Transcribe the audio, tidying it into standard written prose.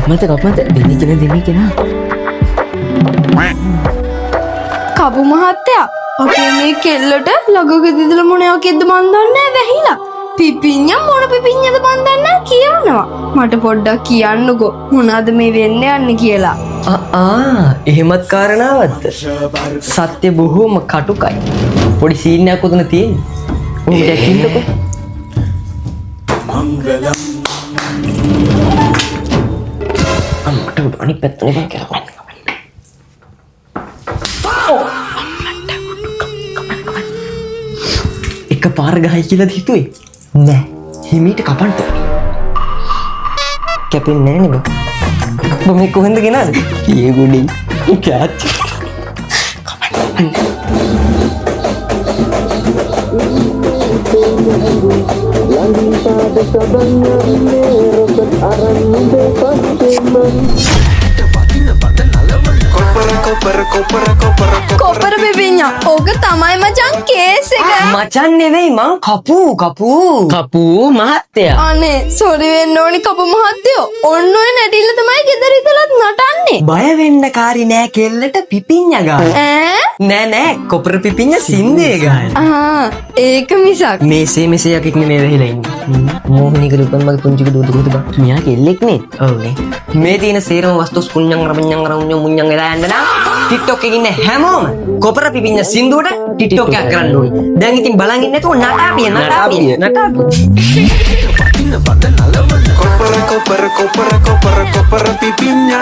කප්මත දෙන්නේ කෙනා කපු මහත්තයා අපේ මේ කෙල්ලට ළඟකදීදල මොනවකෙද්ද මන් දන්නේ වැහිලා. පිපිඤ්ඤා මොන පිපිඤ්ඤාද මන් දන්නේ කියනවා. මට පොඩ්ඩක් කියන්නකෝ මොනවාද මේ වෙන්න යන්නේ කියලා. එහෙමත් කාරණාවක්ද? සත්‍ය බොහෝම කටුකයි. පොඩි සීන් එකක් උතන තියෙන්නේ. උඹ දැකින්නකෝ. මංගලම් අම්මට අනිත් පැත්තට බං කියලා. එක පාර ගහයි කියලාද හිතුවේ? නෑ. හිමීට කපන්න ඕනේ. කැපෙන්නේ නෑ නේද? ඔබ මේ කොහෙන්ද ගෙනාද? ඊයේ ගොඩින්. කෑච්ච. කොපර පිපිඤ්ඤා ඕක තමයි මචං කේස් එක. මචන් නෙවෙයි මං කපු මහත්තයා. අනේ සෝරි වෙන්න ඕනි කපු මහත්තයෝ. ඔන්න ඔය නැටිල්ල තමයි ගෙදර ඉඳලත් නටන්නේ. බය වෙන්න කාරි නෑ කෙල්ලට පිපිඤ්ඤා ගන්න. නෑ කොපර පිපිඤ්ඤා සින්දේ ගන්න. ඒක මිසක් මේසේ යකෙක් නෙමෙයි වෙහිලා ඉන්නේ. මෝහනික දුපන් මගේ පුංචික දුදු බා. මෙයා කෙල්ලෙක් නේ. ඔව්නේ. මේ තියෙන සේරම වස්තුස් කුඤ්ඤං රමඤ්ඤං මුඤ්ඤං එලා යන්න නා. TikTok එකේ ඉන්නේ හැමෝම කොපර පිපිඤ්ඤා සින්දුවට TikTok එකක් කරන්න ඕනේ. දැන් ඉතින් බලන් ඉන්නේ නැතුව නටාපිය. Koper pipinya.